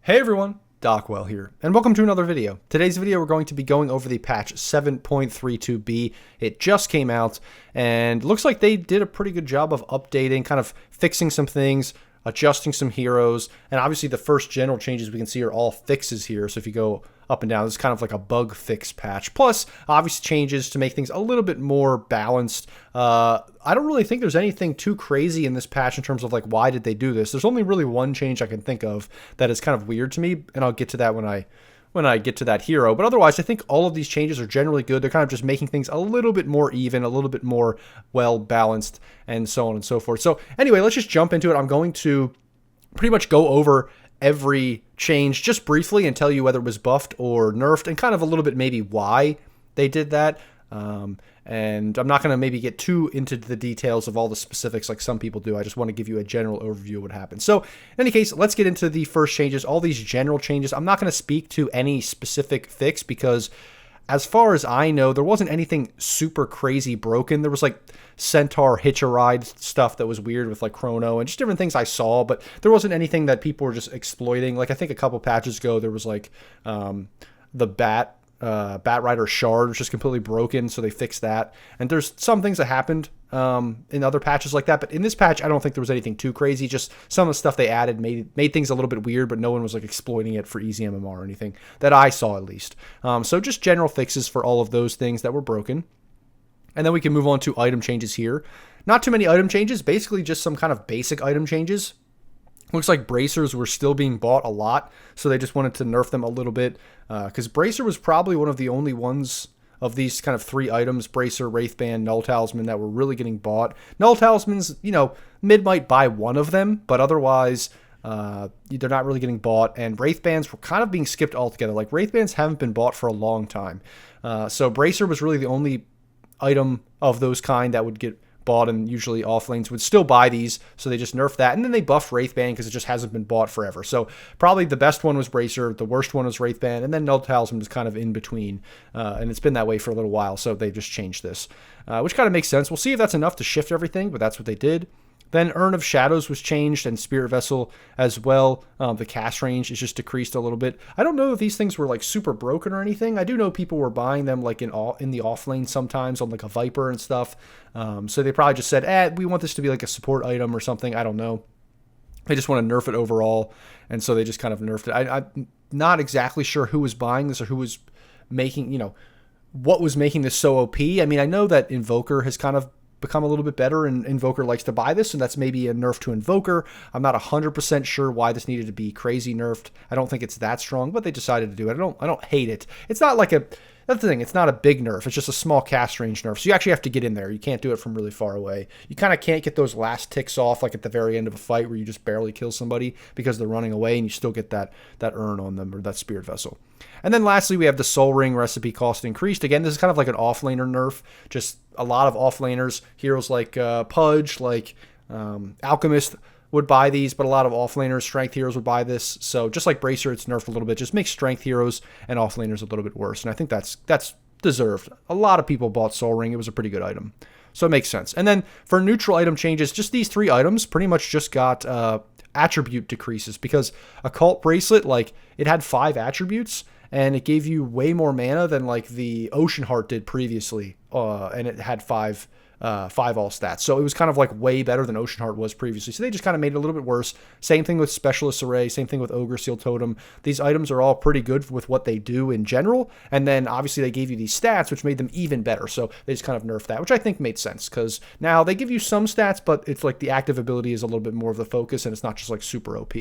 Hey everyone, Dockwell here, and welcome to another video. Today's video we're going to be going over the patch 7.32b. It just came out, and looks like they did a pretty good job of updating, kind of fixing some things, adjusting some heroes, and obviously the first general changes we can see are all fixes here, so if you go up and down, this is kind of like a bug fix patch. Plus, obviously changes to make things a little bit more balanced. I don't really think there's anything too crazy in this patch in terms of like, why did they do this? There's only really one change I can think of that is kind of weird to me, and I'll get to that when I get to that hero. But otherwise, I think all of these changes are generally good. They're kind of just making things a little bit more even, a little bit more well-balanced, and so on and so forth. So anyway, let's just jump into it. I'm going to pretty much go over every change just briefly and tell you whether it was buffed or nerfed and kind of a little bit maybe why they did that. And I'm not going to maybe get too into the details of all the specifics like some people do. I just want to give you a general overview of what happened. So in any case, let's get into the first changes, all these general changes. I'm not going to speak to any specific fix because as far as I know, there wasn't anything super crazy broken. There was like Centaur hitch-a-ride stuff that was weird with like Chrono and just different things I saw, but there wasn't anything that people were just exploiting. Like I think a couple patches ago, there was like the Bat Rider Shard was just completely broken, so they fixed that. And there's some things that happened in other patches like that, but in this patch, I don't think there was anything too crazy. Just some of the stuff they added made things a little bit weird, but no one was like exploiting it for easy MMR or anything that I saw at least. So just general fixes for all of those things that were broken. And then we can move on to item changes here. Not too many item changes, basically just some kind of basic item changes. Looks like bracers were still being bought a lot, so they just wanted to nerf them a little bit. Because bracer was probably one of the only ones of these kind of three items, bracer, wraithband, null talisman, that were really getting bought. Null talismans, you know, mid might buy one of them, but otherwise they're not really getting bought. And wraithbands were kind of being skipped altogether. Like wraithbands haven't been bought for a long time. So bracer was really the only item of those kind that would get bought, and usually off lanes would still buy these, so they just nerfed that. And then they buffed Wraithband because it just hasn't been bought forever. So probably the best one was Bracer, the worst one was Wraithband, and then Null Talisman was kind of in between. And it's been that way for a little while, so they just changed this, which kind of makes sense. We'll see if that's enough to shift everything, but that's what they did. Then Urn of Shadows was changed, and Spirit Vessel as well. The cast range is just decreased a little bit. I don't know if these things were like super broken or anything. I do know people were buying them like in the off lane sometimes on like a Viper and stuff. So they probably just said, we want this to be like a support item or something. I don't know. They just want to nerf it overall, and so they just kind of nerfed it. I'm not exactly sure who was buying this or who was making, what was making this so OP. I mean, I know that Invoker has kind of become a little bit better, and Invoker likes to buy this, and that's maybe a nerf to Invoker. I'm not 100% sure why this needed to be crazy nerfed. I don't think it's that strong, but they decided to do it. I don't hate it. It's not like that's the thing, it's not a big nerf. It's just a small cast range nerf. So you actually have to get in there. You can't do it from really far away. You kind of can't get those last ticks off like at the very end of a fight where you just barely kill somebody because they're running away, and you still get that urn on them, or that spirit vessel. And then lastly, we have the Soul Ring recipe cost increased. Again, this is kind of like an offlaner nerf. Just a lot of offlaners, heroes like Pudge, like Alchemist would buy these, but a lot of offlaners, strength heroes would buy this. So just like Bracer, it's nerfed a little bit. Just makes strength heroes and offlaners a little bit worse. And I think that's deserved. A lot of people bought Soul Ring. It was a pretty good item. So it makes sense. And then for neutral item changes, just these three items pretty much just got attribute decreases, because Occult Bracelet, like it had 5 attributes, and it gave you way more mana than like the Ocean Heart did previously, and it had 5 all stats. So it was kind of like way better than Ocean Heart was previously. So they just kind of made it a little bit worse. Same thing with Specialist Array, same thing with Ogre Seal Totem. These items are all pretty good with what they do in general. And then obviously they gave you these stats, which made them even better. So they just kind of nerfed that, which I think made sense, because now they give you some stats, but it's like the active ability is a little bit more of the focus, and it's not just like super OP.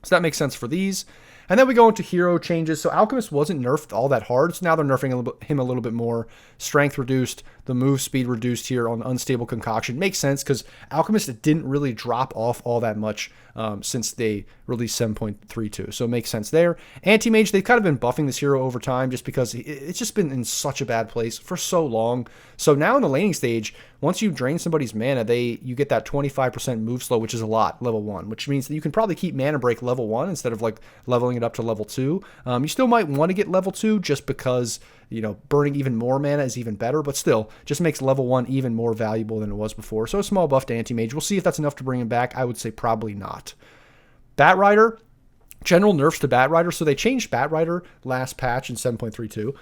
So that makes sense for these. And then we go into hero changes. So Alchemist wasn't nerfed all that hard, so now they're nerfing him a little bit more. Strength reduced, the move speed reduced here on Unstable Concoction. Makes sense, because Alchemist didn't really drop off all that much since they released 7.32. So it makes sense there. Anti-Mage, they've kind of been buffing this hero over time just because it's just been in such a bad place for so long. So now in the laning stage, once you drain somebody's mana, you get that 25% move slow, which is a lot, level 1, which means that you can probably keep Mana Break level 1 instead of like leveling it up to level 2. You still might want to get level 2 just because, burning even more mana is even better, but still just makes level 1 even more valuable than it was before. So a small buff to Anti-Mage. We'll see if that's enough to bring him back. I would say probably not. Bat Rider, general nerfs to Batrider. So they changed Batrider last patch in 7.32.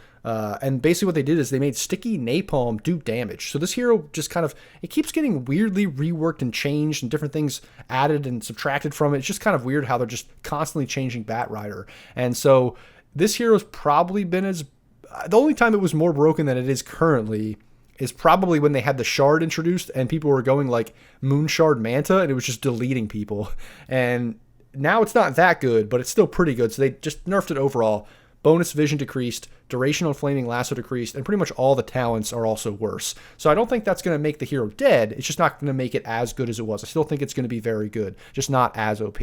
And basically what they did is they made sticky napalm do damage. So this hero just kind of, it keeps getting weirdly reworked and changed and different things added and subtracted from it. It's just kind of weird how they're just constantly changing Batrider. And so this hero's probably been the only time it was more broken than it is currently is probably when they had the shard introduced and people were going like Moon Shard Manta and it was just deleting people. And now it's not that good, but it's still pretty good. So they just nerfed it overall. Bonus vision decreased, duration on flaming lasso decreased, and pretty much all the talents are also worse. So I don't think that's going to make the hero dead. It's just not going to make it as good as it was. I still think it's going to be very good, just not as OP.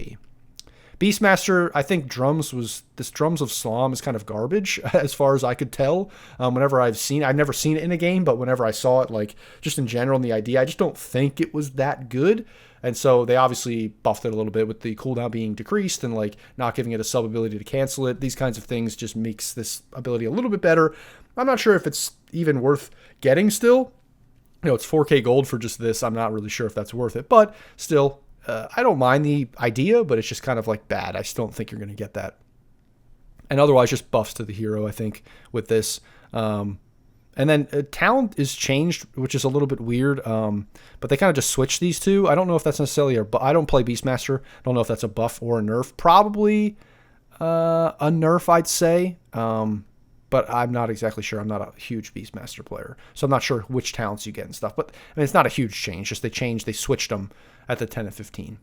Beastmaster, I think Drums of Slom is kind of garbage as far as I could tell. Whenever I've never seen it in a game, but whenever I saw it, like just in general in the idea, I just don't think it was that good. And so they obviously buffed it a little bit with the cooldown being decreased and like not giving it a sub ability to cancel it. These kinds of things just makes this ability a little bit better. I'm not sure if it's even worth getting still. You know, it's 4K gold for just this. I'm not really sure if that's worth it, but still, I don't mind the idea, but it's just kind of like bad. I just don't think you're going to get that. And otherwise, just buffs to the hero, I think, with this. And then talent is changed, which is a little bit weird. But they kind of just switched these two. I don't know if that's necessarily I don't play Beastmaster. I don't know if that's a buff or a nerf. Probably a nerf, I'd say. But I'm not exactly sure. I'm not a huge Beastmaster player. So I'm not sure which talents you get and stuff. But I mean, it's not a huge change. Just they switched them at the 10 and 15.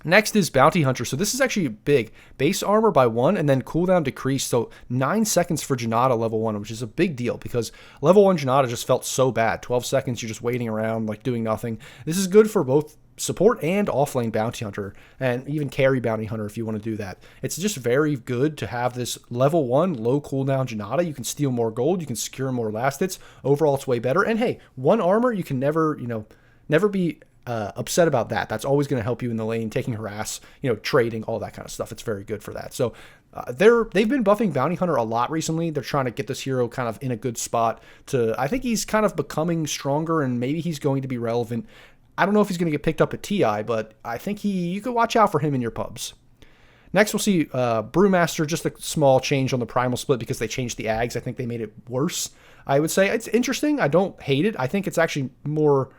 Next is Bounty Hunter. So this is actually big. Base armor by 1 and then cooldown decreased. So 9 seconds for Janata level 1, which is a big deal because level 1 Janata just felt so bad. 12 seconds, you're just waiting around, like doing nothing. This is good for both support and offlane Bounty Hunter and even carry Bounty Hunter if you want to do that. It's just very good to have this level 1 low cooldown Janata. You can steal more gold. You can secure more last hits. Overall, it's way better. And hey, 1 armor, you can never be upset about that. That's always going to help you in the lane, taking harass, trading, all that kind of stuff. It's very good for that. So they've been buffing Bounty Hunter a lot recently. They're trying to get this hero kind of in a good spot I think he's kind of becoming stronger and maybe he's going to be relevant. I don't know if he's going to get picked up at TI, but I think you could watch out for him in your pubs. Next, we'll see Brewmaster, just a small change on the primal split because they changed the ags. I think they made it worse, I would say. It's interesting. I don't hate it. I think it's actually more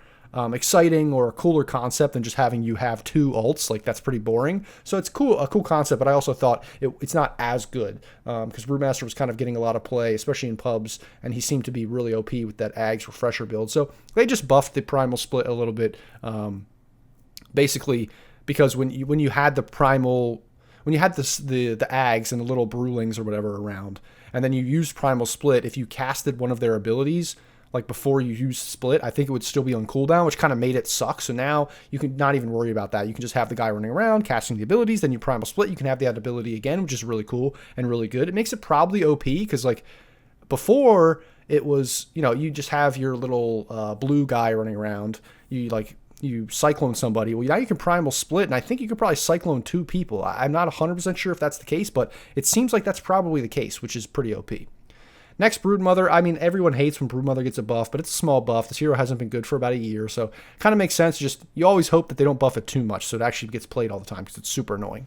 exciting or a cooler concept than just having you have 2 ults. Like, that's pretty boring. So it's cool, a cool concept, but I also thought it's not as good because Brewmaster was kind of getting a lot of play, especially in pubs, and he seemed to be really OP with that Ags Refresher build. So they just buffed the primal split a little bit, basically because when you had the primal, when you had the Ags and the little Brewlings or whatever around, and then you used primal split, if you casted one of their abilities, like before you use split, I think it would still be on cooldown, which kind of made it suck. So now you can not even worry about that. You can just have the guy running around, casting the abilities, then you primal split. You can have that ability again, which is really cool and really good. It makes it probably OP because like before it was, you just have your little blue guy running around. You cyclone somebody. Well, now you can primal split, and I think you could probably cyclone 2 people. I'm not 100% sure if that's the case, but it seems like that's probably the case, which is pretty OP. Next, Broodmother. I mean, everyone hates when Broodmother gets a buff, but it's a small buff. This hero hasn't been good for about a year, so kind of makes sense. Just, you always hope that they don't buff it too much, so it actually gets played all the time, because it's super annoying.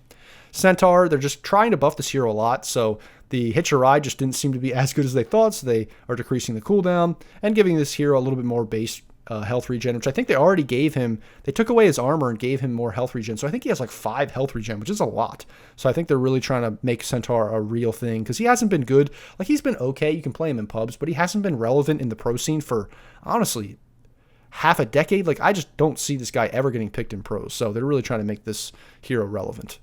Centaur, they're just trying to buff this hero a lot, so the Hitch a Ride just didn't seem to be as good as they thought, so they are decreasing the cooldown, and giving this hero a little bit more base health regen, which I think they already gave him. They took away his armor and gave him more health regen, so I think he has like 5 health regen, which is a lot. So I think they're really trying to make Centaur a real thing, because he hasn't been good. Like, he's been okay, you can play him in pubs, but he hasn't been relevant in the pro scene for, honestly, half a decade. Like, I just don't see this guy ever getting picked in pros, so they're really trying to make this hero relevant.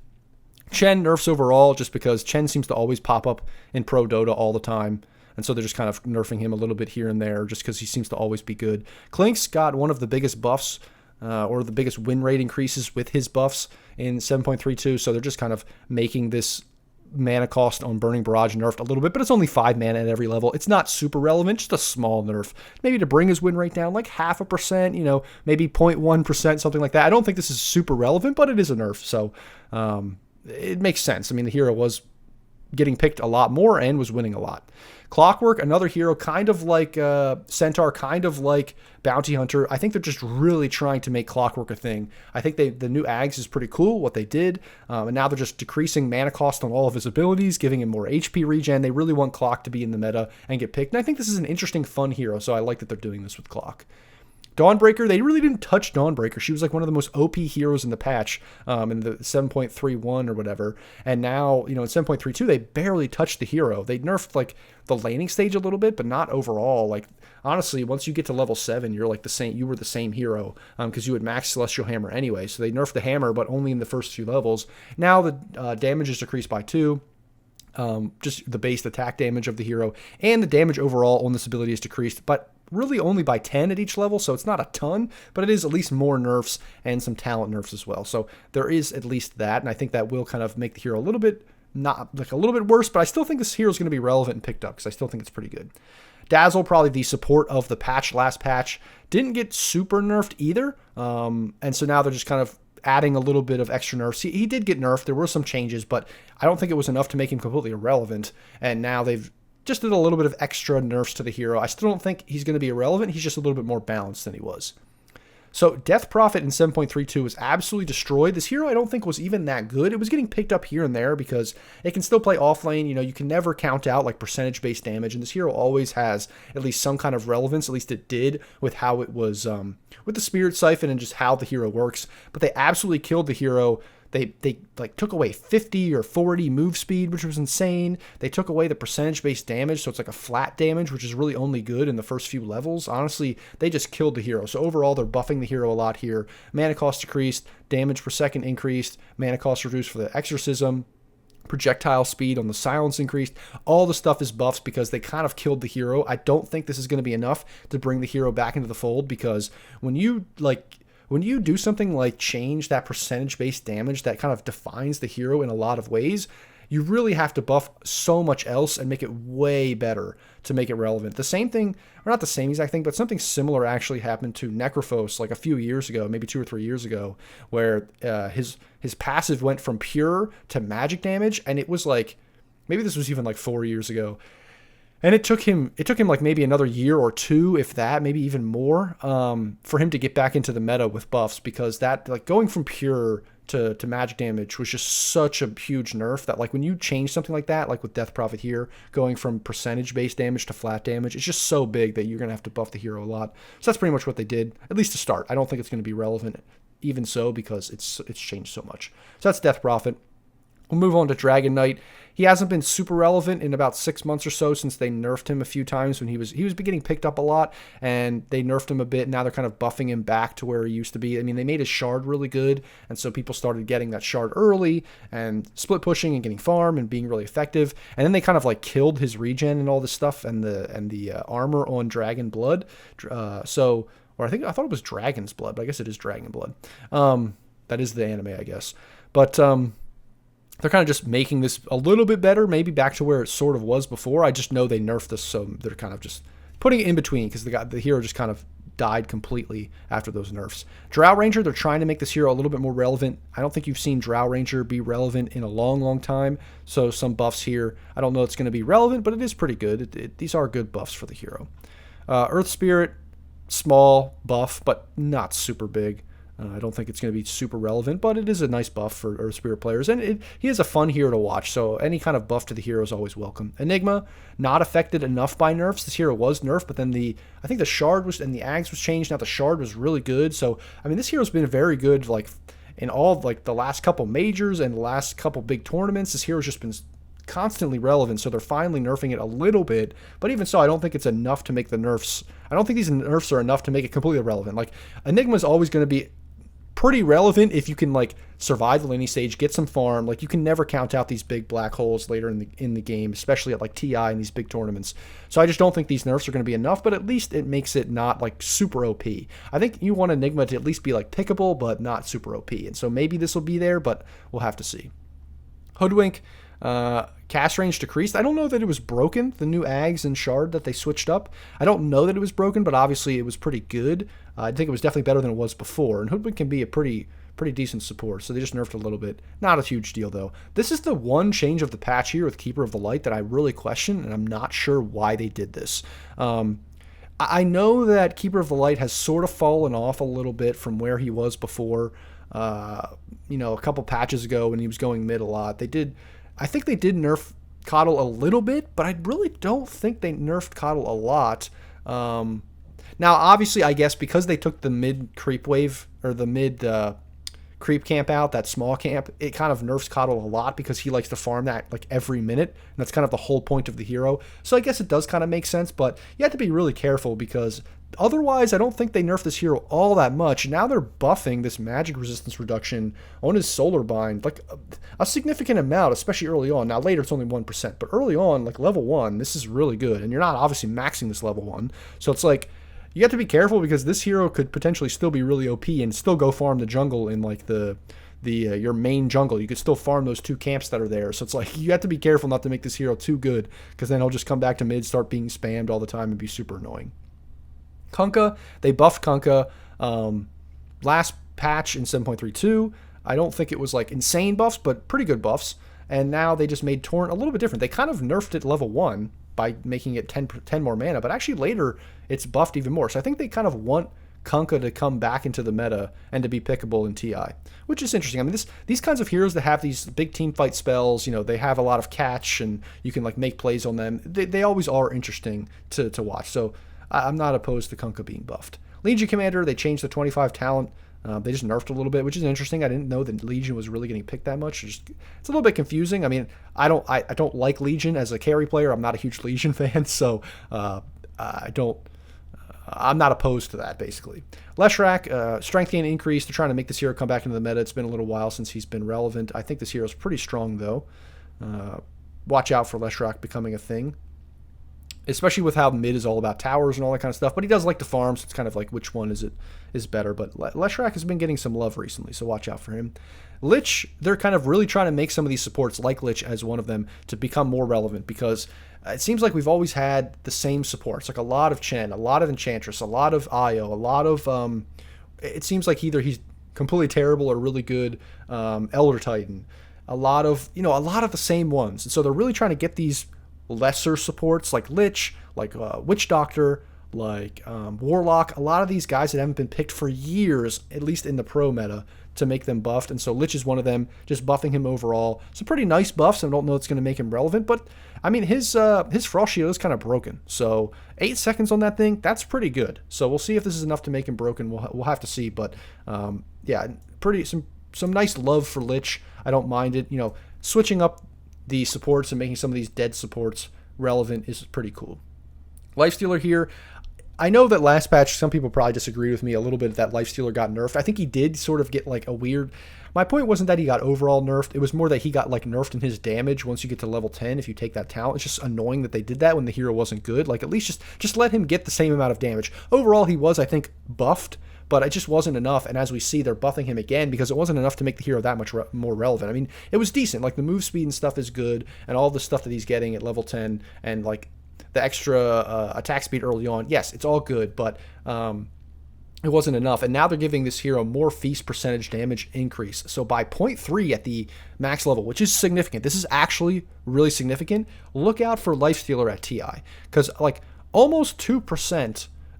Chen nerfs overall, just because Chen seems to always pop up in pro Dota all the time. And so they're just kind of nerfing him a little bit here and there just because he seems to always be good. Klink's got one of the biggest buffs or the biggest win rate increases with his buffs in 7.32. So they're just kind of making this mana cost on Burning Barrage nerfed a little bit, but it's only 5 mana at every level. It's not super relevant, just a small nerf. Maybe to bring his win rate down like 0.5%, maybe 0.1%, something like that. I don't think this is super relevant, but it is a nerf. So it makes sense. I mean, the hero was getting picked a lot more and was winning a lot. Clockwork, another hero, kind of like Centaur, kind of like Bounty Hunter. I think they're just really trying to make Clockwork a thing. I think the new Ags is pretty cool, what they did, and now they're just decreasing mana cost on all of his abilities, giving him more HP regen. They really want Clock to be in the meta and get picked, and I think this is an interesting, fun hero, so I like that they're doing this with Clock. Dawnbreaker, they really didn't touch Dawnbreaker. She was like one of the most OP heroes in the patch in the 7.31 or whatever. And now, in 7.32, they barely touched the hero. They nerfed like the laning stage a little bit, but not overall. Like, honestly, once you get to level 7, you're like the same. You were the same hero because you had max Celestial Hammer anyway. So they nerfed the hammer, but only in the first few levels. Now the damage is decreased by 2. Just the base attack damage of the hero, and the damage overall on this ability is decreased, but really only by 10 at each level, so it's not a ton, but it is at least more nerfs and some talent nerfs as well. So there is at least that, and I think that will kind of make the hero a little bit, not like a little bit worse, but I still think this hero is going to be relevant and picked up because I still think it's pretty good. Dazzle, probably the support of the patch, last patch, didn't get super nerfed either, and so now they're just kind of adding a little bit of extra nerfs. He did get nerfed. There were some changes, but I don't think it was enough to make him completely irrelevant. And now they've just did a little bit of extra nerfs to the hero. I still don't think he's going to be irrelevant. He's just a little bit more balanced than he was. So Death Prophet in 7.32 was absolutely destroyed. This hero I don't think was even that good. It was getting picked up here and there because it can still play off lane. You can never count out like percentage-based damage, and this hero always has at least some kind of relevance. At least it did with how it was with the Spirit Siphon and just how the hero works. But they absolutely killed the hero. They like took away 50 or 40 move speed, which was insane. They took away the percentage-based damage, so it's like a flat damage, which is really only good in the first few levels. Honestly, they just killed the hero. So overall, they're buffing the hero a lot here. Mana cost decreased, damage per second increased, mana cost reduced for the Exorcism, projectile speed on the silence increased. All the stuff is buffs because they kind of killed the hero. I don't think this is going to be enough to bring the hero back into the fold, because when you do something like change that percentage-based damage that kind of defines the hero in a lot of ways, you really have to buff so much else and make it way better to make it relevant. The same thing, or not the same exact thing, but something similar actually happened to Necrophos like a few years ago, maybe 2 or 3 years ago, where his passive went from pure to magic damage, and it was like, maybe this was even like 4 years ago. And it took him like maybe another year or 2, if that, maybe even more, for him to get back into the meta with buffs, because that, like, going from pure to magic damage was just such a huge nerf that, like, when you change something like that, like with Death Prophet here, going from percentage-based damage to flat damage, it's just so big that you're going to have to buff the hero a lot. So that's pretty much what they did, at least to start. I don't think it's going to be relevant even so, because it's changed so much. So that's Death Prophet. We'll move on to Dragon Knight. He hasn't been super relevant in about 6 months or so since they nerfed him a few times when he was getting picked up a lot, and they nerfed him a bit. Now they're kind of buffing him back to where he used to be. I mean, they made his shard really good, and so people started getting that shard early and split pushing and getting farm and being really effective. And then they kind of like killed his regen and all this stuff and the armor on Dragon Blood. Or I thought it was Dragon's Blood, but I guess it is Dragon Blood. That is the anime, I guess. But they're kind of just making this a little bit better, maybe back to where it sort of was before. I just know they nerfed this, so they're kind of just putting it in between, because the hero just kind of died completely after those nerfs. Drow Ranger, they're trying to make this hero a little bit more relevant. I don't think you've seen Drow Ranger be relevant in a long, long time, so some buffs here. I don't know it's going to be relevant, but it is pretty good. These are good buffs for the hero. Earth Spirit, small buff, but not super big. I don't think it's going to be super relevant, but it is a nice buff for Earth Spirit players, and he is a fun hero to watch, so any kind of buff to the hero is always welcome. Enigma, not affected enough by nerfs. This hero was nerfed, but then I think the shard was, and the Ags was changed. Now the shard was really good, so I mean, this hero's been very good, like in all like the last couple majors and the last couple big tournaments. This hero's just been constantly relevant, so they're finally nerfing it a little bit, but even so, I don't think it's enough to make the nerfs. I don't think these nerfs are enough to make it completely irrelevant. Like, Enigma is always going to be pretty relevant if you can like survive the laning stage, get some farm. Like, you can never count out these big black holes later in the game, especially at like TI and these big tournaments. So I just don't think these nerfs are going to be enough, but at least it makes it not like super OP. I think you want Enigma to at least be like pickable, but not super OP. And so maybe this will be there, but we'll have to see. Hoodwink, cast range decreased. I don't know that it was broken, the new Ags and Shard that they switched up. I don't know that it was broken, but obviously it was pretty good. I think it was definitely better than it was before. And Hoodwink can be a pretty pretty decent support. So they just nerfed a little bit. Not a huge deal, though. This is the one change of the patch here with Keeper of the Light that I really question, and I'm not sure why they did this. I know that Keeper of the Light has sort of fallen off a little bit from where he was before. You know, a couple patches ago when he was going mid a lot. I think they did nerf Coddle a little bit, but I really don't think they nerfed Coddle a lot. Now, obviously, I guess because they took the mid creep wave, or the mid creep camp out, that small camp, it kind of nerfs Coddle a lot because he likes to farm that like every minute, and that's kind of the whole point of the hero. So I guess it does kind of make sense, but you have to be really careful because otherwise I don't think they nerfed this hero all that much. Now they're buffing this magic resistance reduction on his solar bind, like a significant amount, especially early on. Now later it's only 1%, but early on, like level 1, this is really good, and you're not obviously maxing this level 1, so it's like you have to be careful because this hero could potentially still be really OP and still go farm the jungle in like your main jungle. You could still farm those 2 camps that are there. So it's like you have to be careful not to make this hero too good because then he'll just come back to mid, start being spammed all the time and be super annoying. Kunkka, they buffed Kunkka last patch in 7.32. I don't think it was like insane buffs, but pretty good buffs. And now they just made Torrent a little bit different. They kind of nerfed it level 1 by making it 10 more mana, but actually later it's buffed even more. So I think they kind of want Kunkka to come back into the meta and to be pickable in TI, which is interesting. I mean, these kinds of heroes that have these big team fight spells, you know, they have a lot of catch and you can like make plays on them. They always are interesting to watch. So I'm not opposed to Kunkka being buffed. Legion Commander, they changed the 25 talent. They just nerfed a little bit, which is interesting. I didn't know that Legion was really getting picked that much. It's a little bit confusing. I mean, I don't like Legion as a carry player. I'm not a huge Legion fan, so I'm not opposed to that, basically. Leshrac, strength gain increase. They're trying to make this hero come back into the meta. It's been a little while since he's been relevant. I think this hero is pretty strong, though. Watch out for Leshrac becoming a thing, especially with how mid is all about towers and all that kind of stuff. But he does like to farm, so it's kind of like which one is better. But Leshrac has been getting some love recently, so watch out for him. Lich, they're kind of really trying to make some of these supports, like Lich as one of them, to become more relevant because it seems like we've always had the same supports, like a lot of Chen, a lot of Enchantress, a lot of Io, a lot of it seems like either he's completely terrible or really good. Elder Titan, a lot of the same ones, and so they're really trying to get these lesser supports like Lich, like Witch Doctor, like Warlock, a lot of these guys that haven't been picked for years, at least in the pro meta, to make them buffed. And so Lich is one of them, just buffing him overall. Some pretty nice buffs. I don't know it's going to make him relevant, but I mean, his Frost Shield is kind of broken. So 8 seconds on that thing, that's pretty good. So we'll see if this is enough to make him broken. We'll have to see, but yeah, some nice love for Lich. I don't mind it. You know, switching up the supports and making some of these dead supports relevant is pretty cool. Lifestealer here. I know that last patch, some people probably disagree with me a little bit that Lifestealer got nerfed. I think he did sort of get like a weird... My point wasn't that he got overall nerfed. It was more that he got like nerfed in his damage once you get to level 10 if you take that talent. It's just annoying that they did that when the hero wasn't good. Like at least just let him get the same amount of damage. Overall, he was, I think, buffed, but it just wasn't enough. And as we see, they're buffing him again because it wasn't enough to make the hero that much more relevant. I mean, it was decent. Like the move speed and stuff is good, and all the stuff that he's getting at level 10 and like the extra attack speed early on, yes, it's all good, but it wasn't enough. And now they're giving this hero more feast percentage damage increase. So by 0.3 at the max level, which is significant. This is actually really significant. Look out for Lifestealer at TI, because like almost 2%,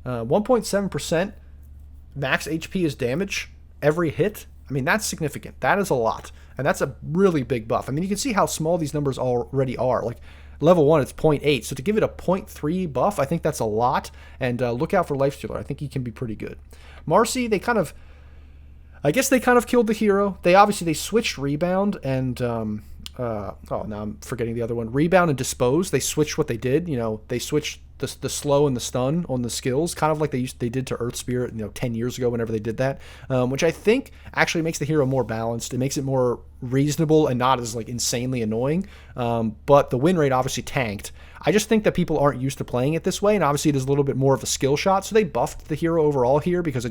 1.7% max HP is damage every hit. I mean, that's significant. That is a lot, and that's a really big buff. I mean, you can see how small these numbers already are. Like level 1, it's 0.8. So to give it a 0.3 buff, I think that's a lot. And look out for Lifestealer. I think he can be pretty good. Marcy, I guess they kind of killed the hero. They switched Rebound and, now I'm forgetting the other one. Rebound and Dispose. They switched what they did. You know, they switched the slow and the stun on the skills, kind of like they did to Earth Spirit, 10 years ago whenever they did that, which I think actually makes the hero more balanced. It makes it more reasonable and not as like insanely annoying, but the win rate obviously tanked. I just think that people aren't used to playing it this way, and obviously it is a little bit more of a skill shot, so they buffed the hero overall here because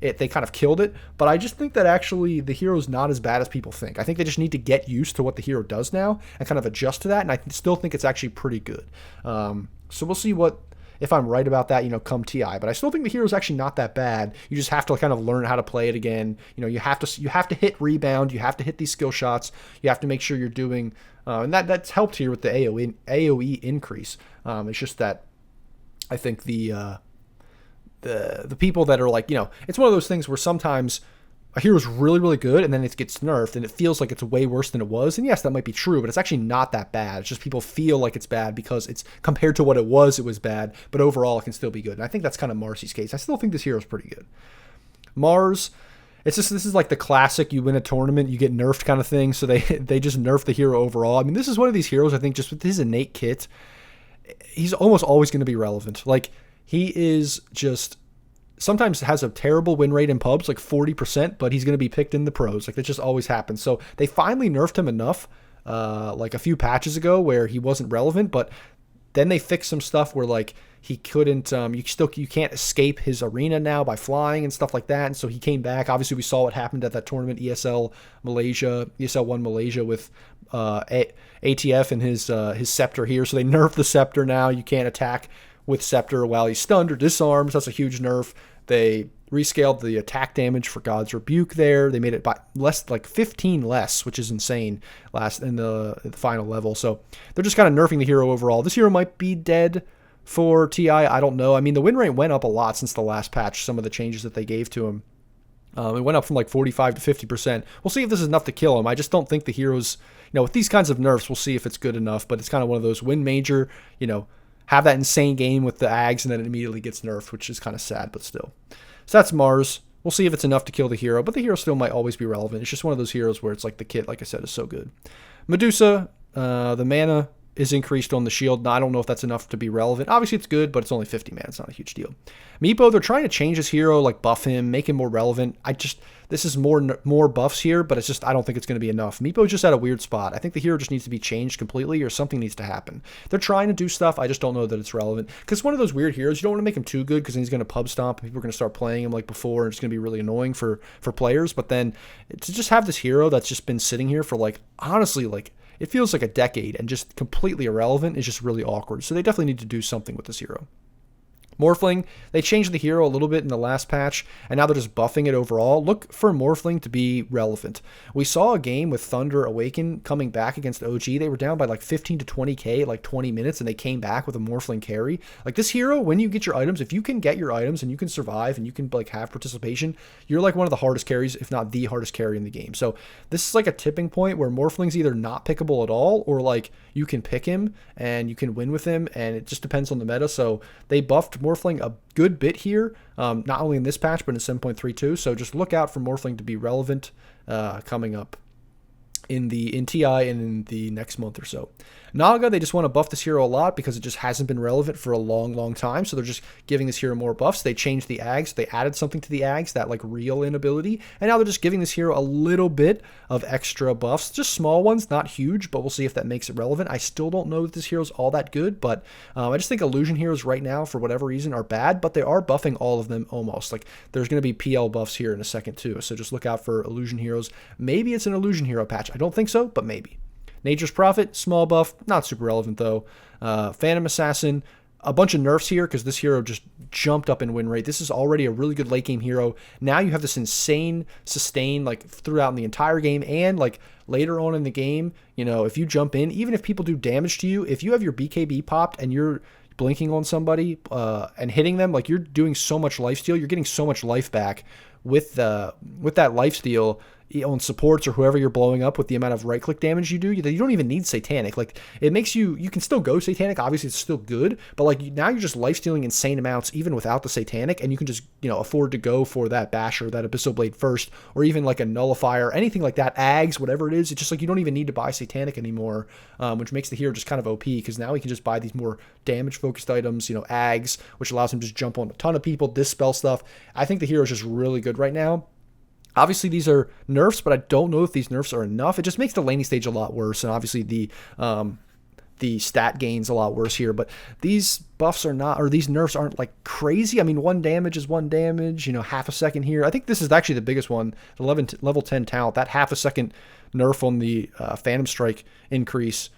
they kind of killed it. But I just think that actually the hero's not as bad as people think. I think they just need to get used to what the hero does now and kind of adjust to that, and I still think it's actually pretty good. So we'll see what if I'm right about that, come TI. But I still think the hero's actually not that bad. You just have to kind of learn how to play it again. You have to hit rebound. You have to hit these skill shots. You have to make sure you're doing, and that's helped here with the AOE increase. It's just that I think the people that are like, it's one of those things where sometimes a hero's really, really good, and then it gets nerfed, and it feels like it's way worse than it was. And yes, that might be true, but it's actually not that bad. It's just people feel like it's bad because it's compared to what it was bad, but overall it can still be good. And I think that's kind of Marcy's case. I still think this hero's pretty good. Mars, this is like the classic, you win a tournament, you get nerfed kind of thing, so they just nerf the hero overall. I mean, this is one of these heroes, I think, just with his innate kit, he's almost always going to be relevant. Like, he is just... sometimes has a terrible win rate in pubs, like 40%, but he's going to be picked in the pros. Like, that just always happens. So they finally nerfed him enough, like a few patches ago, where he wasn't relevant, but then they fixed some stuff where, like, he couldn't, you can't escape his arena now by flying and stuff like that. And so he came back. Obviously, we saw what happened at that tournament, ESL 1 Malaysia with ATF and his scepter here. So they nerfed the scepter now. You can't attack with Scepter while he's stunned or disarmed. That's a huge nerf. They rescaled the attack damage for God's Rebuke there. They made it by less, like 15 less, which is insane in the final level. So they're just kind of nerfing the hero overall. This hero might be dead for TI. I don't know. I mean, the win rate went up a lot since the last patch, some of the changes that they gave to him. It went up from like 45 to 50%. We'll see if this is enough to kill him. I just don't think the hero's, with these kinds of nerfs, we'll see if it's good enough. But it's kind of one of those win major, have that insane game with the Ags, and then it immediately gets nerfed, which is kind of sad, but still. So that's Mars. We'll see if it's enough to kill the hero, but the hero still might always be relevant. It's just one of those heroes where it's like the kit, like I said, is so good. Medusa, the mana is increased on the shield. Now, I don't know if that's enough to be relevant. Obviously, it's good, but it's only 50 mana. It's not a huge deal. Meepo, they're trying to change his hero, like buff him, make him more relevant. This is more buffs here, but it's just, I don't think it's going to be enough. Meepo's just at a weird spot. I think the hero just needs to be changed completely, or something needs to happen. They're trying to do stuff. I just don't know that it's relevant. Because one of those weird heroes, you don't want to make him too good, because then he's going to pub stomp, and people are going to start playing him like before, and it's going to be really annoying for players. But then to just have this hero that's just been sitting here for, like, honestly, like, it feels like a decade and just completely irrelevant is just really awkward. So they definitely need to do something with this hero. Morphling, they changed the hero a little bit in the last patch, and now they're just buffing it overall. Look for Morphling to be relevant. We saw a game with Thunder Awaken coming back against OG. They were down by like 15 to 20k, like 20 minutes, and they came back with a Morphling carry. Like, this hero, when you get your items, if you can get your items and you can survive and you can like have participation, you're like one of the hardest carries, if not the hardest carry in the game. So this is like a tipping point where Morphling's either not pickable at all, or like you can pick him and you can win with him, and it just depends on the meta. So they buffed Morphling a good bit here, not only in this patch, but in 7.32. So just look out for Morphling to be relevant coming up in TI and in the next month or so. Naga, they just want to buff this hero a lot because it just hasn't been relevant for a long, long time. So they're just giving this hero more buffs. They changed the Ags. They added something to the Ags, that like real inability. And now they're just giving this hero a little bit of extra buffs. Just small ones, not huge, but we'll see if that makes it relevant. I still don't know that this hero's all that good, but I just think illusion heroes right now, for whatever reason, are bad, but they are buffing all of them almost. Like, there's going to be PL buffs here in a second too. So just look out for illusion heroes. Maybe it's an illusion hero patch. I don't think so, but maybe. Nature's Prophet, small buff, not super relevant though. Phantom Assassin, a bunch of nerfs here because this hero just jumped up in win rate. This is already a really good late game hero. Now you have this insane sustain like throughout in the entire game, and like later on in the game, if you jump in, even if people do damage to you, if you have your BKB popped and you're blinking on somebody and hitting them, like, you're doing so much lifesteal, you're getting so much life back with that lifesteal on supports or whoever you're blowing up with the amount of right-click damage you do, that you don't even need Satanic. Like, it makes you can still go Satanic, obviously it's still good, but like now you're just lifestealing insane amounts even without the Satanic, and you can just, afford to go for that Basher, that Abyssal Blade first, or even like a Nullifier, anything like that, Ags, whatever it is. It's just like you don't even need to buy Satanic anymore, which makes the hero just kind of OP, because now he can just buy these more damage-focused items, Ags, which allows him to just jump on a ton of people, dispel stuff. I think the hero is just really good right now. Obviously, these are nerfs, but I don't know if these nerfs are enough. It just makes the laning stage a lot worse, and obviously the stat gains a lot worse here. But these buffs are not, or these nerfs aren't like crazy. I mean, 1 damage is 1 damage, half a second here. I think this is actually the biggest one, the level 10 talent, that half a second nerf on the Phantom Strike increase,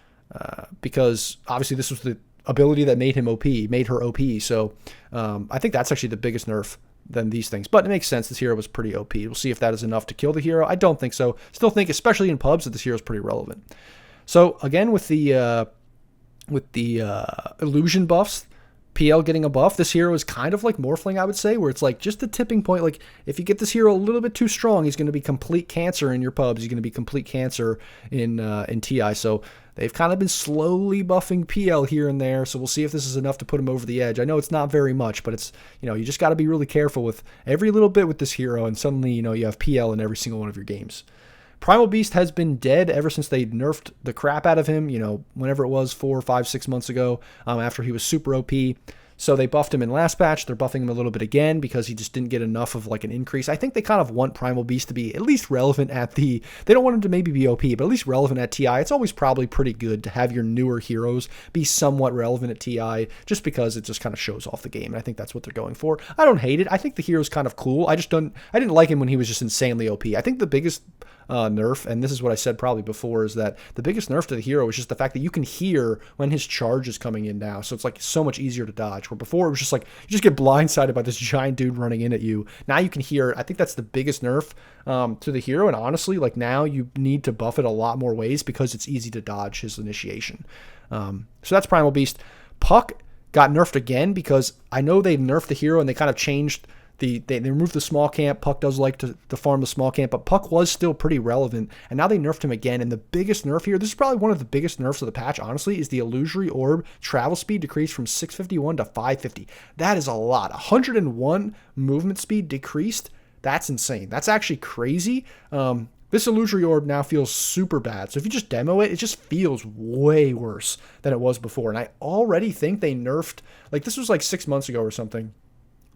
because obviously this was ability that made him OP, made her OP. So I think that's actually the biggest nerf than these things. But it makes sense. This hero was pretty OP. We'll see if that is enough to kill the hero. I don't think so. Still think, especially in pubs, that this hero is pretty relevant. So again, with the illusion buffs, PL getting a buff, this hero is kind of like Morphling, I would say, where it's like just the tipping point. Like if you get this hero a little bit too strong, he's going to be complete cancer in your pubs. He's going to be complete cancer in TI. So they've kind of been slowly buffing PL here and there. So we'll see if this is enough to put him over the edge. I know it's not very much, but it's, you just got to be really careful with every little bit with this hero. And suddenly, you have PL in every single one of your games. Primal Beast has been dead ever since they nerfed the crap out of him, whenever it was 4, 5, 6 months ago, after he was super OP. So they buffed him in last patch. They're buffing him a little bit again because he just didn't get enough of like an increase. I think they kind of want Primal Beast to be at least relevant at they don't want him to maybe be OP, but at least relevant at TI. It's always probably pretty good to have your newer heroes be somewhat relevant at TI just because it just kind of shows off the game. And I think that's what they're going for. I don't hate it. I think the hero's kind of cool. I didn't like him when he was just insanely OP. I think the biggest nerf, and this is what I said probably before, is that the biggest nerf to the hero is just the fact that you can hear when his charge is coming in now. So it's like so much easier to dodge. Where before it was just like you just get blindsided by this giant dude running in at you. Now you can hear it. I think that's the biggest nerf to the hero. And honestly, like now you need to buff it a lot more ways because it's easy to dodge his initiation. So that's Primal Beast. Puck got nerfed again because I know they nerfed the hero and they kind of changed. They removed the small camp. Puck does like to farm the small camp, but Puck was still pretty relevant, and now they nerfed him again. And the biggest nerf here, this is probably one of the biggest nerfs of the patch, honestly, is the Illusory Orb travel speed decreased from 651 to 550. That is a lot. 101 movement speed decreased. That's insane. That's actually crazy. This Illusory Orb now feels super bad. So if you just demo it, it just feels way worse than it was before. And I already think they nerfed, like this was like 6 months ago or something.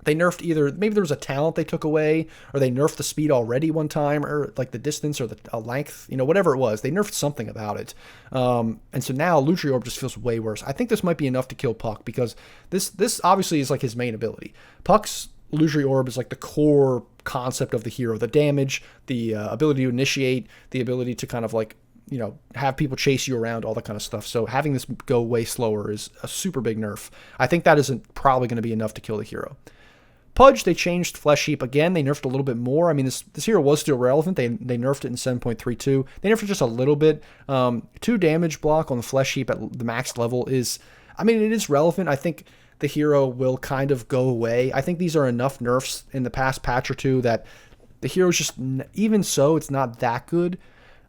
They nerfed either, maybe there was a talent they took away, or they nerfed the speed already one time, or like the distance or the length, whatever it was. They nerfed something about it. And so now Illusory Orb just feels way worse. I think this might be enough to kill Puck because this obviously is like his main ability. Puck's Illusory Orb is like the core concept of the hero. The damage, the ability to initiate, the ability to kind of like, have people chase you around, all that kind of stuff. So having this go way slower is a super big nerf. I think that isn't probably going to be enough to kill the hero. Pudge, they changed Flesh Heap again. They nerfed a little bit more. I mean, this hero was still relevant. They nerfed it in 7.32. They nerfed it just a little bit. 2 damage block on the Flesh Heap at the max level is, I mean, it is relevant. I think the hero will kind of go away. I think these are enough nerfs in the past patch or two that the hero's just, even so, it's not that good.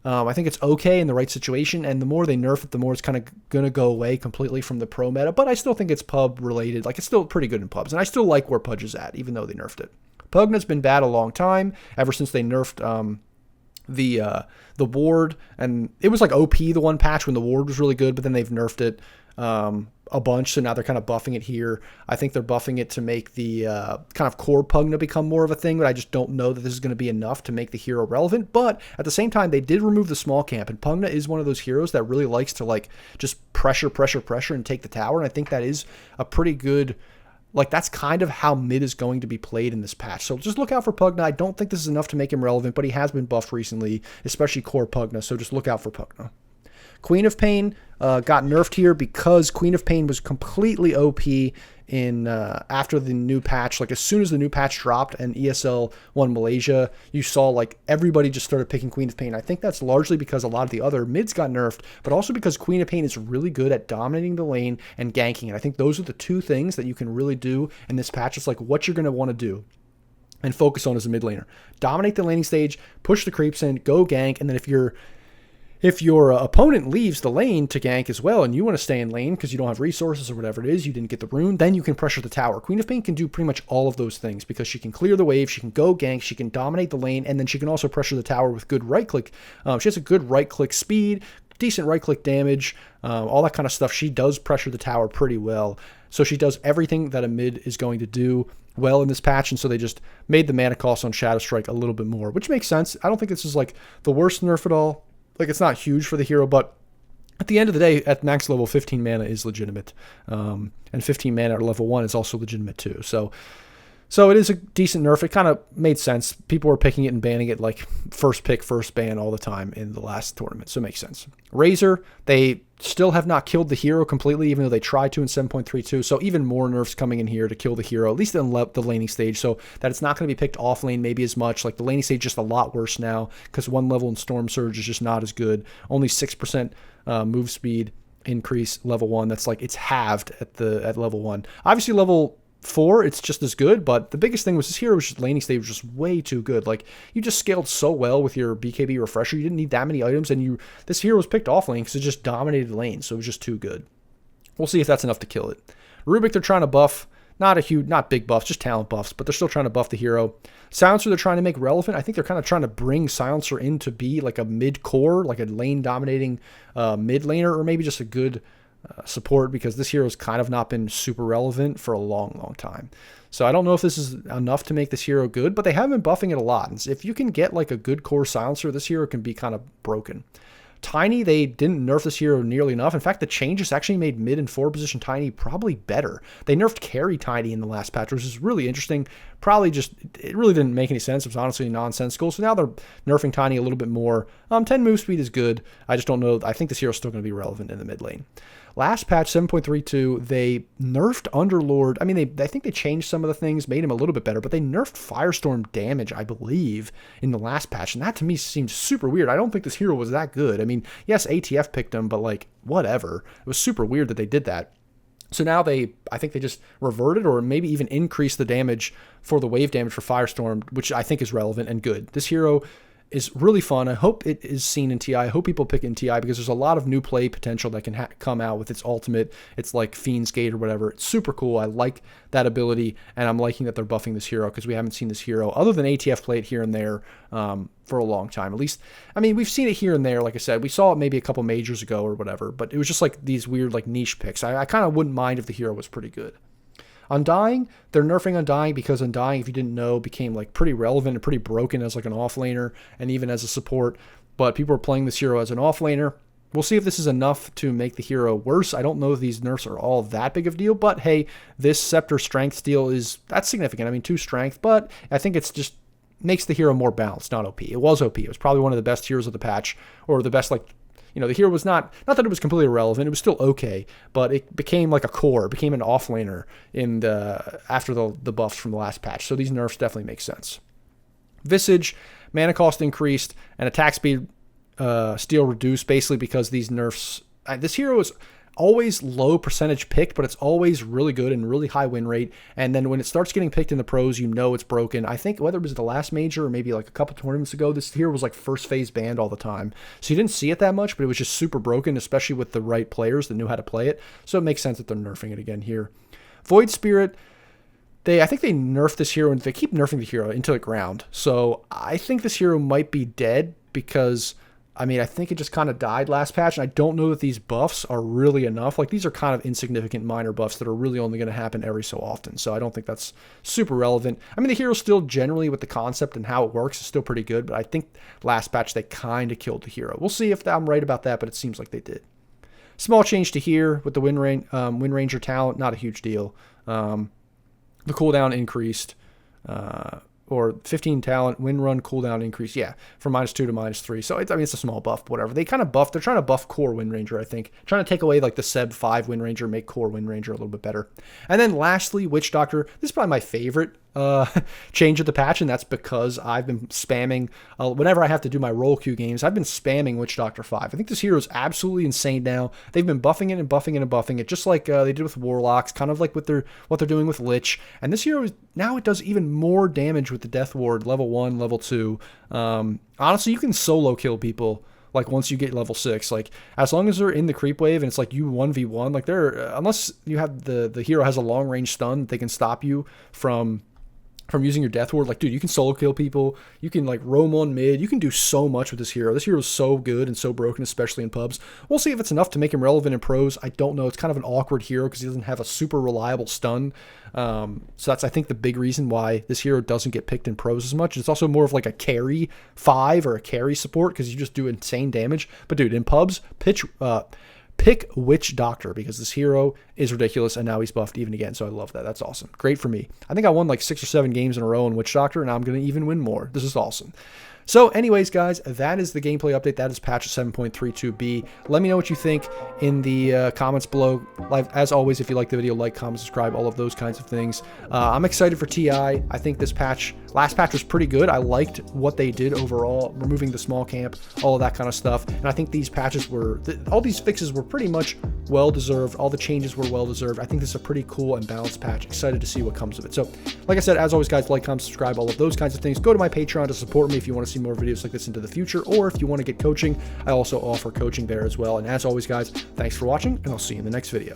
I think it's okay in the right situation, and the more they nerf it, the more it's kind of going to go away completely from the pro meta, but I still think it's pub related. Like, it's still pretty good in pubs, and I still like where Pudge is at, even though they nerfed it. Pugna's been bad a long time, ever since they nerfed the ward, and it was like OP the one patch when the ward was really good, but then they've nerfed it a bunch, so now they're kind of buffing it here. I think they're buffing it to make the kind of core Pugna become more of a thing, but I just don't know that this is going to be enough to make the hero relevant. But at the same time, they did remove the small camp, and Pugna is one of those heroes that really likes to like just pressure and take the tower, and I think that is a pretty good, like that's kind of how mid is going to be played in this patch. So just look out for Pugna. I don't think this is enough to make him relevant, but he has been buffed recently, especially core Pugna, so just look out for Pugna. Queen of Pain got nerfed here because Queen of Pain was completely OP in after the new patch. Like as soon as the new patch dropped and ESL won Malaysia, you saw like everybody just started picking Queen of Pain. I think that's largely because a lot of the other mids got nerfed, but also because Queen of Pain is really good at dominating the lane and ganking. And I think those are the two things that you can really do in this patch. It's like what you're going to want to do and focus on as a mid laner. Dominate the laning stage, push the creeps in, go gank, and then if your opponent leaves the lane to gank as well and you want to stay in lane because you don't have resources or whatever it is, you didn't get the rune, then you can pressure the tower. Queen of Pain can do pretty much all of those things because she can clear the wave, she can go gank, she can dominate the lane, and then she can also pressure the tower with good right-click. She has a good right-click speed, decent right-click damage, all that kind of stuff. She does pressure the tower pretty well. So she does everything that a mid is going to do well in this patch, and so they just made the mana cost on Shadow Strike a little bit more, which makes sense. I don't think this is like the worst nerf at all. Like, it's not huge for the hero, but at the end of the day, at max level, 15 mana is legitimate. And 15 mana at level 1 is also legitimate too. So So it is a decent nerf. It kind of made sense. People were picking it and banning it like first pick, first ban all the time in the last tournament. So it makes sense. Razor, they still have not killed the hero completely, even though they tried to in 7.32. So even more nerfs coming in here to kill the hero, at least in the laning stage, so that it's not going to be picked off lane maybe as much. Like the laning stage is just a lot worse now because one level in Storm Surge is just not as good. Only 6% move speed increase level 1. That's like it's halved at level 1. Obviously level 4, it's just as good, but the biggest thing was this hero was just laning stage was just way too good. Like you just scaled so well with your BKB refresher, you didn't need that many items, and this hero was picked off lane because it just dominated lane, so it was just too good. We'll see if that's enough to kill it. Rubik, they're trying to buff, not big buffs, just talent buffs, but they're still trying to buff the hero. Silencer, they're trying to make relevant. I think they're kind of trying to bring Silencer in to be like a mid core, like a lane dominating mid laner, or maybe just a good support, because this hero's kind of not been super relevant for a long time. So I don't know if this is enough to make this hero good, but they have been buffing it a lot. And if you can get like a good core silencer, this hero can be kind of broken. Tiny, they didn't nerf this hero nearly enough. In fact, the changes actually made mid and forward position Tiny probably better. They nerfed carry Tiny in the last patch, which is really interesting. Probably just, it really didn't make any sense. It was honestly nonsensical. So now they're nerfing Tiny a little bit more. 10 move speed is good. I just don't know. I think this hero's still going to be relevant in the mid lane. Last patch, 7.32, they nerfed Underlord. I mean, I think they changed some of the things, made him a little bit better, but they nerfed Firestorm damage, I believe, in the last patch. And that to me seems super weird. I don't think this hero was that good. I mean, yes, ATF picked him, but like, whatever. It was super weird that they did that. So now I think they just reverted or maybe even increased the damage for the wave damage for Firestorm, which I think is relevant and good. This hero is really fun. I hope it is seen in TI. I hope people pick it in TI because there's a lot of new play potential that can come out with its ultimate. It's like Fiend's Gate or whatever. It's super cool. I like that ability, and I'm liking that they're buffing this hero because we haven't seen this hero other than ATF play it here and there for a long time. At least, I mean, we've seen it here and there. Like I said, we saw it maybe a couple majors ago or whatever, but it was just like these weird like niche picks. I kind of wouldn't mind if the hero was pretty good. Undying, they're nerfing Undying because Undying, if you didn't know, became like pretty relevant and pretty broken as like an offlaner and even as a support. But people are playing this hero as an offlaner. We'll see if this is enough to make the hero worse. I don't know if these nerfs are all that big of a deal, but hey, this Scepter strength steal that's significant. I mean, 2 strength, but I think it's just makes the hero more balanced, not OP. It was OP. It was probably one of the best heroes of the patch, or the best like. You know, the hero was not that it was completely irrelevant. It was still okay, but it became like a core. It became an offlaner after the buffs from the last patch. So these nerfs definitely make sense. Visage, mana cost increased, and attack speed steal reduced, basically because these nerfs. This hero is always low percentage picked, but it's always really good and really high win rate. And then when it starts getting picked in the pros, you know it's broken. I think whether it was the last major or maybe like a couple tournaments ago, this hero was like first phase banned all the time. So you didn't see it that much, but it was just super broken, especially with the right players that knew how to play it. So it makes sense that they're nerfing it again here. Void Spirit, I think they nerfed this hero and they keep nerfing the hero into the ground. So I think this hero might be dead because I mean, I think it just kind of died last patch, and I don't know that these buffs are really enough. Like, these are kind of insignificant minor buffs that are really only going to happen every so often, so I don't think that's super relevant. I mean, the hero still generally with the concept and how it works is still pretty good, but I think last patch they kind of killed the hero. We'll see if I'm right about that, but it seems like they did. Small change to here with the Wind Ranger talent, not a huge deal. The cooldown increased. Or 15 talent, wind run, cooldown increase. Yeah, from -2 to -3. So, I mean, it's a small buff, but whatever. They kind of buff. They're trying to buff core Wind Ranger, I think. Trying to take away, like, the Seb 5 Wind Ranger, make core Wind Ranger a little bit better. And then, lastly, Witch Doctor. This is probably my favorite change of the patch, and that's because I've been spamming, whenever I have to do my roll queue games, I've been spamming Witch Doctor 5. I think this hero is absolutely insane now. They've been buffing it and buffing it and buffing it, just like they did with Warlocks, kind of like what they're doing with Lich. And this hero, now it does even more damage with the Death Ward, level 1, level 2. Honestly, you can solo kill people. Like, once you get level 6, like, as long as they're in the creep wave and it's like you 1v1, like, unless you have the hero has a long range stun, they can stop you from using your Death Ward. Like, dude, you can solo kill people. You can, like, roam on mid. You can do so much with this hero. This hero is so good and so broken, especially in pubs. We'll see if it's enough to make him relevant in pros. I don't know. It's kind of an awkward hero because he doesn't have a super reliable stun. So that's, I think, the big reason why this hero doesn't get picked in pros as much. It's also more of like a carry 5 or a carry support because you just do insane damage. But, dude, in pubs, pick which doctor, because this hero is ridiculous and now he's buffed even again. So I love that. That's awesome. Great for me. I think I won like 6 or 7 games in a row in Witch Doctor, and I'm going to even win more. This is awesome. So anyways, guys, that is the gameplay update. That is patch 7.32b. Let me know what you think in the comments below. As always, if you like the video, like, comment, subscribe, all of those kinds of things. I'm excited for TI. I think this patch, last patch was pretty good. I liked what they did overall, removing the small camp, all of that kind of stuff. And I think these patches were, all these fixes were pretty much well-deserved. All the changes were well-deserved. I think this is a pretty cool and balanced patch. Excited to see what comes of it. So, like I said, as always, guys, like, comment, subscribe, all of those kinds of things. Go to my Patreon to support me if you want to see more videos like this into the future, or if you want to get coaching, I also offer coaching there as well. And as always, guys, thanks for watching, and I'll see you in the next video.